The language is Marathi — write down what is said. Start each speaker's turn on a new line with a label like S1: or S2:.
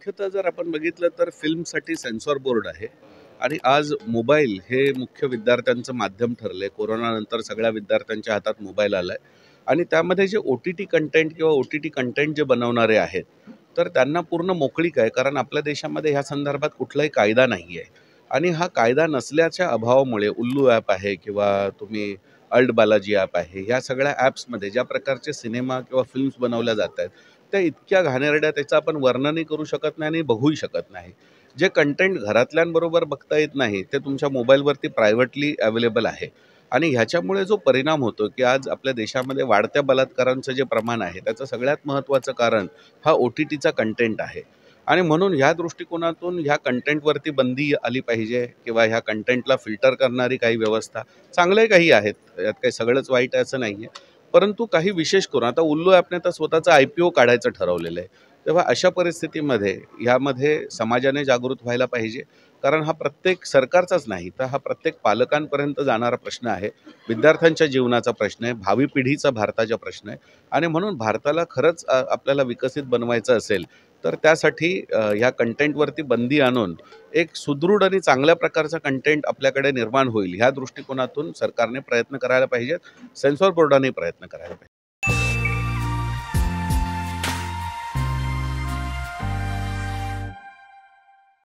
S1: मुख्यतः जर आपण बघितलं तर फिल्मसाठी सेन्सॉर बोर्ड आहे आणि आज मोबाईल हे मुख्य विद्यार्थ्यांचं माध्यम ठरलंय. कोरोनानंतर सगळ्या विद्यार्थ्यांच्या हातात मोबाईल आलाय आणि त्यामध्ये जे OTT कंटेंट किंवा OTT कंटेंट जे बनवणारे आहेत, तर त्यांना पूर्ण मोकळीक आहे. कारण आपल्या देशामध्ये ह्या संदर्भात कुठलाही कायदा नाही आहे आणि हा कायदा नसल्याच्या अभावामुळे उल्लू ॲप आहे किंवा तुम्ही अल्ट बालाजी ॲप आहे, ह्या सगळ्या ॲप्समध्ये ज्या प्रकारचे सिनेमा किंवा फिल्म्स बनवल्या जात आहेत, त्या इतक्या घाणेरड्या त्याचं आपण वर्णनही करू शकत नाही आणि बघूही शकत नाही. जे कंटेंट घरातल्यांबरोबर बघता येत नाही ते तुमच्या मोबाईलवरती प्रायव्हेटली अवेलेबल आहे आणि ह्याच्यामुळे जो परिणाम होतो की आज आपल्या देशामध्ये वाढत्या बलात्कारांचं जे प्रमाण आहे त्याचं सगळ्यात महत्त्वाचं कारण हा OTTचा कंटेंट आहे. आणि म्हणून ह्या दृष्टिकोनातून ह्या कंटेंटवरती बंदी आली पाहिजे किंवा ह्या कंटेंटला फिल्टर करणारी काही व्यवस्था चांगल्याही काही आहेत, यात काही सगळंच वाईट आहे असं नाही आहे. परंतु काही विशेष करून आता उल्लू ॲपने तर स्वतःचा IPO काढायचं ठरवलेलं आहे. तेव्हा अशा परिस्थितीमध्ये ह्यामध्ये समाजाने जागृत व्हायला पाहिजे. कारण हा प्रत्येक सरकारचाच नाही, तर हा प्रत्येक पालकांपर्यंत जाणारा प्रश्न आहे. विद्यार्थ्यांच्या जीवनाचा प्रश्न आहे, भावी पिढीचा भारताचा प्रश्न आहे आणि म्हणून भारताला खरंच आपल्याला विकसित बनवायचं असेल, तर त्यासाठी ह्या कंटेंटवरती बंदी आणून एक सुदृढ आणि चांगल्या प्रकारचा कंटेंट आपल्याकडे निर्माण होईल, ह्या दृष्टिकोनातून सरकारने प्रयत्न करायला पाहिजेत. सेन्सॉर बोर्डाने प्रयत्न करायला पाहिजे.